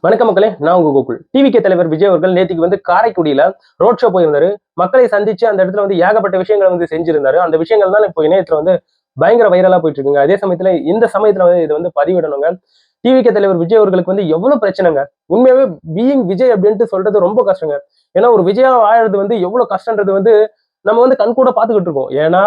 வணக்க மக்களே, நான் உங்க கோகுல். டிவிகே தலைவர் விஜய் அவர்கள் நேத்திக்கு காரைக்குடியில ரோட் ஷோ போயிருந்தாரு. மக்களை சந்திச்சு அந்த இடத்துல ஏகப்பட்ட விஷயங்களை செஞ்சிருந்தாரு. அந்த விஷயங்கள் தான் இப்போ இணையத்துல பயங்கர வைரலா போயிட்டு இருக்குங்க. அதே சமயத்துல இந்த சமயத்துல இது பதிவிடணுங்க. டிவிகே தலைவர் விஜய் அவர்களுக்கு எவ்வளவு பிரச்சனைங்க. உண்மையாவே பீயிங் விஜய் அப்படின்ட்டு சொல்றது ரொம்ப கஷ்டங்க. ஏன்னா ஒரு விஜயா வாழறது எவ்வளவு கஷ்டன்றது நம்ம கண்கூட பாத்துக்கிட்டு இருக்கோம். ஏன்னா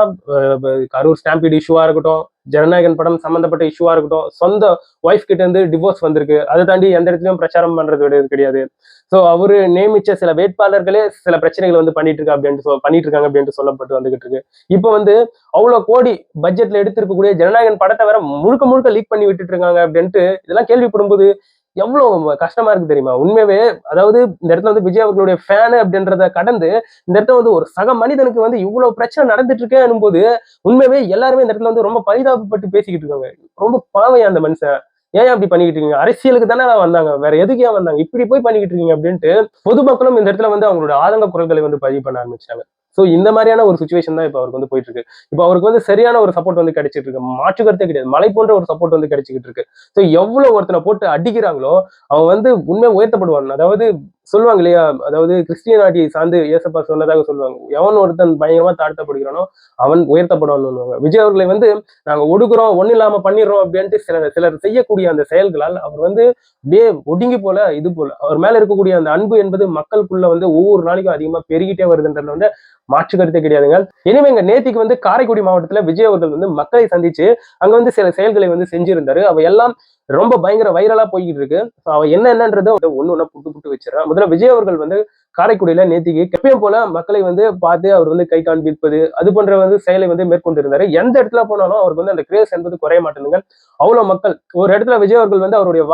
கரூர் ஸ்டாம்பீட் இஷ்யூவா இருக்கட்டும், ஜனநாயகன் படம் சம்பந்தப்பட்ட இஷ்யூவா இருக்கட்டும், சொந்த ஒய்ஃப் கிட்ட இருந்து டிவோர்ஸ் வந்திருக்கு. அதை தாண்டி எந்த இடத்துலயும் பிரச்சாரம் பண்றது கிடையாது. சோ அவரு நியமிச்ச சில வேட்பாளர்களே சில பிரச்சனைகள் பண்ணிட்டு இருக்காங்க அப்படின்ட்டு சொல்லப்பட்டு வந்துகிட்டு இருக்கு. இப்ப அவ்வளவு கோடி பட்ஜெட்ல எடுத்திருக்கக்கூடிய ஜனநாயகன் படத்தை வேற முழுக்க முழுக்க லீக் பண்ணி விட்டுட்டு இருக்காங்க அப்படின்ட்டு இதெல்லாம் கேள்விப்படும்போது எவ்வளவு கஷ்டமா இருக்கு தெரியுமா? உண்மையாவே அதாவது இந்த இடத்துல விஜய் அவர்களுடைய ஃபேனு அப்படின்றத கடந்து இந்த இடத்துல ஒரு சக மனிதனுக்கு இவ்வளவு பிரச்சனை நடந்துட்டு இருக்கேன் போது உண்மையாவே எல்லாருமே இந்த இடத்துல ரொம்ப பரிதாபப்பட்டு பேசிக்கிட்டு இருக்காங்க. ரொம்ப பாவையா அந்த மனுஷன். ஏன் அப்படி பண்ணிக்கிட்டு இருக்கீங்க? அரசியலுக்கு தானே வந்தாங்க, வேற எதுக்கு ஏன் வந்தாங்க? இப்படி போய் பண்ணிக்கிட்டு இருக்கீங்க அப்படின்ட்டு பொதுமக்களும் இந்த இடத்துல அவங்களோட ஆதங்க குரல்களை பதிவு பண்ண ஆரம்பிச்சாங்க. சோ இந்த மாதிரியான ஒரு சுச்சுவேஷன் தான் இப்ப அவருக்கு போயிட்டு இருக்கு. இப்ப அவருக்கு சரியான ஒரு சப்போர்ட் கிடைச்சிட்டு இருக்கு. மாற்று கருத்தே கிடையாது. மலை போன்ற ஒரு சப்போர்ட் கிடைச்சிட்டு இருக்கு. சோ எவ்வளவு ஒருத்தனை போட்டு அடிக்கிறாங்களோ அவன் உண்மையா உயர்த்தப்படுவான். அதாவது சொல்லுவாங்க இல்லையா, அதாவது கிறிஸ்டியனாட்டியை சார்ந்து ஏசப்பா சொன்னதாக சொல்லுவாங்க. எவன் ஒருத்தன் பயங்கரமா தாழ்த்தப்படுகிறானோ அவன் உயர்த்தப்படுவான்னு. விஜய் அவர்களை நாங்க ஒடுக்குறோம், ஒண்ணு இல்லாம பண்ணிடுறோம் அப்படின்ட்டு சிலர் செய்யக்கூடிய அந்த செயல்களால் அவர் அப்படியே ஒடுங்கி போல இது போல அவர் மேல இருக்கக்கூடிய அந்த அன்பு என்பது மக்களுக்குள்ள ஒவ்வொரு நாளைக்கும் அதிகமா பெருகிட்டே வருதுன்றத மாற்று கருத்தே கிடையாதுங்க. இனிமேங்க நேத்திக்கு காரைக்குடி மாவட்டத்துல விஜய் அவர்கள் மக்களை சந்திச்சு அங்க சில செயல்களை செஞ்சிருந்தாரு. அவ எல்லாம் ரொம்ப பயங்கர வைரலா போய்கிட்டு இருக்கு. அவ என்னன்றத ஒண்ணு புட்டு வச்சிடறான். முதல்ல விஜய் அவர்கள் காரைக்குடியில நேத்திக்கு எப்பயும் போல மக்களை பார்த்து அவர் கை காண்பிப்பது அது போன்ற செயலை மேற்கொண்டு இருந்தாரு. எந்த இடத்துல போனாலும் அவருக்கு அந்த கிரேஸ் என்பது குறைய மாட்டேங்குங்க. அவ்வளவு மக்கள் ஒரு இடத்துல விஜய் அவர்கள் அவருடைய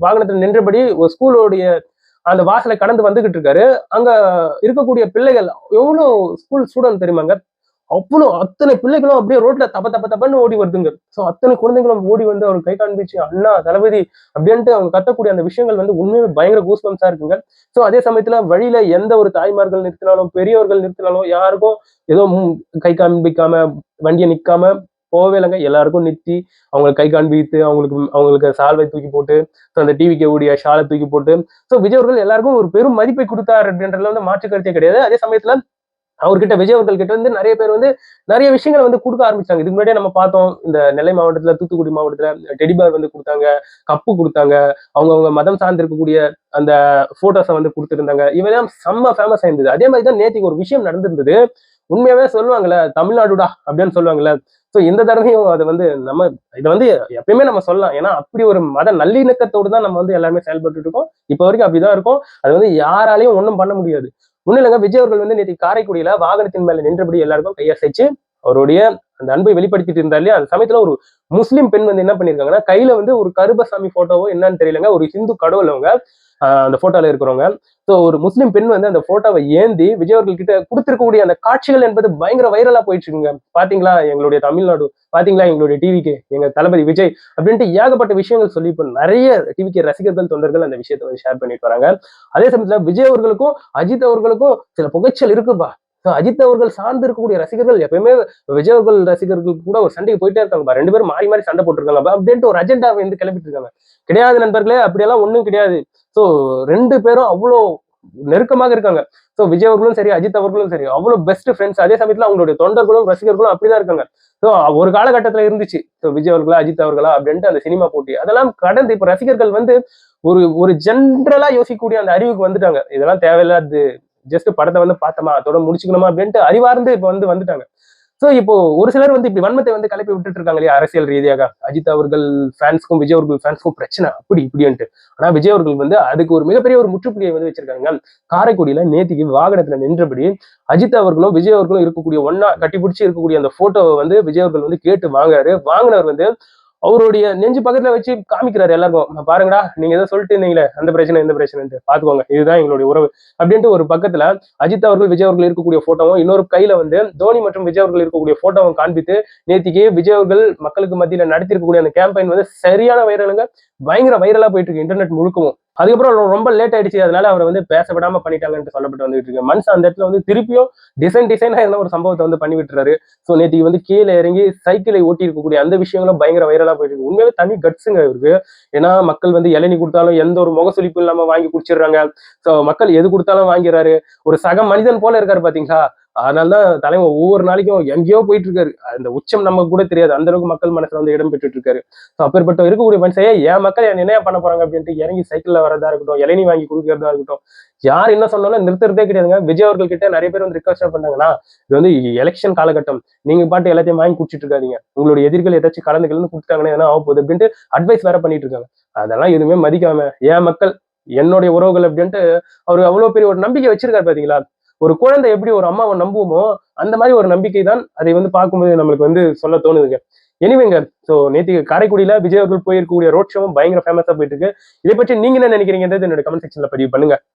வாகனத்தில் நின்றபடி ஒரு ஸ்கூலோடைய அந்த வாசலை கடந்து வந்துகிட்டு இருக்காரு. அங்க இருக்கக்கூடிய பிள்ளைகள் எவ்வளவு ஸ்கூல் ஸ்டூடெண்ட் தெரியுமாங்க, அவ்வளவு அத்தனை பிள்ளைகளும் அப்படியே ரோட்ல தப்பன்னு ஓடி வருதுங்க. சோ அத்தனை குழந்தைகளும் ஓடி அவர் கை காண்பிச்சு அண்ணா தளபதி அப்படின்ட்டு அவங்க கத்தக்கூடிய அந்த விஷயங்கள் உண்மையுமே பயங்கர கூஸ்பம்ஸா இருக்குங்க. சோ அதே சமயத்துல வழியில எந்த ஒரு தாய்மார்கள் நிறுத்தினாலும் பெரியவர்கள் நிறுத்தினாலும் யாருக்கும் ஏதோ கை காண்பிக்காம வண்டியை நிக்காம போகவே இல்லைங்க. எல்லாருக்கும் நிறுத்தி அவங்களுக்கு கை காண்பித்து அவங்களுக்கு சால்வை தூக்கி போட்டு அந்த டிவிக்கு ஓடிய ஷாலை தூக்கி போட்டு விஜய் அவர்கள் எல்லாருக்கும் ஒரு பெரும் மதிப்பை கொடுத்தார் அப்படின்றதுல மாற்று கருத்தே கிடையாது. அதே சமயத்துல அவர்கிட்ட விஜய் அவர்கள் கிட்ட நிறைய பேர் நிறைய விஷயங்களை கொடுக்க ஆரம்பிச்சாங்க. இதுக்கு முன்னாடியே நம்ம பார்த்தோம், இந்த நெல்லை மாவட்டத்துல தூத்துக்குடி மாவட்டத்துல டெடிபார் கொடுத்தாங்க, கப்பு கொடுத்தாங்க, அவங்க மதம் சார்ந்து இருக்கக்கூடிய அந்த போட்டோஸை கொடுத்துருந்தாங்க. இவெல்லாம் செம்ம ஃபேமஸ் ஆயிருந்தது. அதே மாதிரிதான் நேற்றுக்கு ஒரு விஷயம் நடந்திருந்தது. உண்மையாவே சொல்லுவாங்கல்ல, தமிழ்நாடுடா அப்படின்னு சொல்லுவாங்கல்ல. சோ இந்த தடவையும் அதை நம்ம இதை எப்பயுமே நம்ம சொல்லலாம். ஏன்னா அப்படி ஒரு மத நல்லிணக்கத்தோடு தான் நம்ம எல்லாருமே செயல்பட்டு இருக்கோம். இப்ப வரைக்கும் அப்படிதான் இருக்கும். அது யாராலையும் ஒண்ணும் பண்ண முடியாது. ஒண்ணு இல்லைங்க, விஜய் அவர்கள் நேற்று காரைக்குடியில வாகனத்தின் மேல நின்றபடி எல்லாருக்கும் கையசைச்சு அவருடைய அந்த அன்பை வெளிப்படுத்திட்டு இருந்தார் இல்லையா. அந்த சமயத்துல ஒரு முஸ்லீம் பெண் என்ன பண்ணிருக்காங்கன்னா, கையில ஒரு கருப்பசாமி போட்டோவோ என்னன்னு தெரியலங்க, ஒரு ஹிந்து கடவுள் அவங்க அந்த போட்டோல இருக்கிறவங்க. சோ ஒரு முஸ்லீம் பெண் அந்த போட்டோவை ஏந்தி விஜய் அவர்கள் கிட்ட கொடுத்திருக்கக்கூடிய அந்த காட்சிகள் என்பது பயங்கர வைரலா போயிட்டு இருக்குங்க. பாத்தீங்களா எங்களுடைய தமிழ்நாடு, பாத்தீங்களா எங்களுடைய டிவிக்கு எங்க தளபதி விஜய் அப்படின்ட்டு ஏகப்பட்ட விஷயங்கள் சொல்லி இப்ப நிறைய டிவிக்கு ரசிகர்கள் தொண்டர்கள் அந்த விஷயத்தை ஷேர் பண்ணிட்டு வராங்க. அதே சமயத்துல விஜய் அவர்களுக்கும் அஜித் அவர்களுக்கும் சில புகைச்சல் இருக்குப்பா. அஜித் அவர்கள் சார்ந்து இருக்கக்கூடிய ரசிகர்கள் எப்பயுமே விஜய் அவர்கள் ரசிகர்கள் கூட ஒரு சண்டைக்கு போயிட்டே இருக்காங்க. ரெண்டு பேரும் மாறி மாறி சண்டை போட்டுருக்காங்க அப்படின்ட்டு ஒரு அஜெண்டாவை கிளப்பிட்டு இருக்காங்க. கிடையாது நண்பர்களே, அப்படியெல்லாம் ஒண்ணும் கிடையாது. சோ ரெண்டு பேரும் அவ்வளோ நெருக்கமாக இருக்காங்க. சோ விஜய் அவர்களும் சரி அஜித் அவர்களும் சரி அவ்வளவு பெஸ்ட் ஃப்ரெண்ட்ஸ். அதே சமயத்துல அவங்களுடைய தொண்டர்களும் ரசிகர்களும் அப்படிதான் இருக்காங்க. சோ ஒரு காலகட்டத்துல இருந்துச்சு விஜய் அவர்களா அஜித் அவர்களா அப்படின்ட்டு அந்த சினிமா போட்டி அதெல்லாம் கடந்து இப்ப ரசிகர்கள் ஒரு ஒரு ஜென்ரலா யோசிக்கக்கூடிய அந்த அறிவுக்கு வந்துட்டாங்க. இதெல்லாம் தேவையில்லாது, ஜஸ்ட் படத்தை பார்த்தோமா அதோட முடிச்சுக்கணுமா அப்படின்ட்டு அறிவார்ந்து இப்ப வந்துட்டாங்க. சோ இப்போ ஒரு சிலர் இப்படி வன்மத்தை கிளப்பி விட்டுட்டு இருக்காங்க இல்லையா அரசியல் ரீதியாக. அஜித் அவர்கள் ஃபேன்ஸ்க்கும் விஜய் அவர்கள் ஃபேன்ஸ்க்கும் பிரச்சனை அப்படி இப்படின்ட்டு. ஆனா விஜய் அவர்கள் அதுக்கு ஒரு மிகப்பெரிய ஒரு முற்றுப்புள்ளியை வச்சிருக்காங்க. காரைக்குடியில நேத்திக்கு வாகனத்துல நின்றபடி அஜித் அவர்களும் விஜய் அவர்களும் இருக்கக்கூடிய ஒன்னா கட்டிப்பிடிச்சு இருக்கக்கூடிய அந்த போட்டோவை விஜய் அவர்கள் கேட்டு வாங்குறாரு. வாங்கினவர் அவருடைய நெஞ்சு பக்கத்துல வச்சு காமிக்கிறாரு எல்லாருக்கும், பாருங்கடா நீங்க ஏதோ சொல்லிட்டு இருந்தீங்களே அந்த பிரச்சனை இந்த பிரச்சனை பாத்துக்கோங்க, இதுதான் எங்களுடைய உறவு அப்படின்ட்டு. ஒரு பக்கத்துல அஜித் அவர்கள் விஜய் அவர்கள் இருக்கக்கூடிய போட்டோவும் இன்னொரு கையில தோனி மற்றும் விஜய் அவர்கள் இருக்கக்கூடிய போட்டோவும் காண்பித்து நேத்திக்கு விஜய் அவர்கள் மக்களுக்கு மத்தியில நடத்தி இருக்கக்கூடிய அந்த கேம்பெயின் சரியான வைரலுங்க, பயங்கர வைரலா போயிட்டு இருக்கு இன்டர்நெட் முழுக்கவும். அதுக்கப்புறம் ரொம்ப லேட் ஆயிடுச்சு. அதனால அவர வந்து பேச விடாம பண்ணிட்டாங்கன்ட்டு சொல்லப்பட்டு வந்துட்டு இருக்கு. மனுஷன் அந்த இடத்துல வந்து திருப்பியும் டிசைனா எதனா ஒரு சம்பவத்த வந்து பண்ணி விட்டுறாரு. ஸோ நேத்திக்கு வந்து கீழ இறங்கி சைக்கிளை ஓட்டி இருக்கக்கூடிய அந்த விஷயங்களும் பயங்கர வைரலா போயிட்டு இருக்கு. உண்மையாவே தனி கட்ஸுங்க இவருக்கு. ஏன்னா மக்கள் வந்து இளநீ குடுத்தாலும் எந்த ஒரு முகசுளிப்பும் இல்லாம வாங்கி குடிச்சிடுறாங்க. ஸோ மக்கள் எது குடுத்தாலும் வாங்கிறாரு. ஒரு சக மனிதன் போல இருக்காரு பாத்தீங்களா? அதனால தான் தலைவன் ஒவ்வொரு நாளைக்கும் எங்கேயோ போயிட்டு இருக்காரு. அந்த உச்சம் நமக்கு கூட தெரியாது. அந்த அளவுக்கு மக்கள் மனசுல வந்து இடம் பெற்றுட்டு இருக்காரு. ஸோ அப்பேற்பட்ட இருக்கக்கூடிய மனுஷன், "ஏய் என் மக்கள் என்னைய பண்ண போறாங்க?" அப்படின்ட்டு இறங்கி சைக்கிள்ல வரதா இருக்கட்டும், இளநீ வாங்கி குடுக்கிறதா இருக்கட்டும், யார் என்ன சொன்னாலும் நிறுத்துறதே கிடையாதுங்க. விஜய் அவர்கள் கிட்ட நிறைய பேர் வந்து ரிக்வெஸ்ட் பண்ணாங்கன்னா, இது வந்து எலெக்ஷன் காலகட்டம். நீங்க பாட்டு எல்லாத்தையும் வாங்கி குடிச்சிட்டு இருக்காதீங்க. உங்களுடைய எதிரிகள் ஏதாச்சும் கலந்து குடுத்துட்டாங்கன்னா எதனா ஆகப்போகுது அப்படின்ட்டு அட்வைஸ் வேற பண்ணிட்டு இருக்காங்க. அதெல்லாம் எதுவுமே மதிக்காம, என் மக்கள், என்னுடைய உறவுகள் அப்படின்ட்டு அவரு அவ்வளவு பெரிய ஒரு நம்பிக்கை வச்சிருக்காரு பாத்தீங்களா? ஒரு குழந்தை எப்படி ஒரு அம்மாவை நம்புமோ, அந்த மாதிரி ஒரு நம்பிக்கை தான் அதை வந்து பார்க்கும்போது நம்மளுக்கு வந்து சொல்ல தோணுதுங்க. எனிவேங்க, சோ நேத்து காரைக்குடியில விஜய் அவர்கள் போயிருக்கக்கூடிய ரோட் ஷோவும் பயங்கர ஃபேமஸா போயிட்டு இருக்கு. இதை பற்றி நீங்க என்ன நினைக்கிறீங்கன்றது என்னோட கமெண்ட் செக்ஷன்ல பதிவு பண்ணுங்க.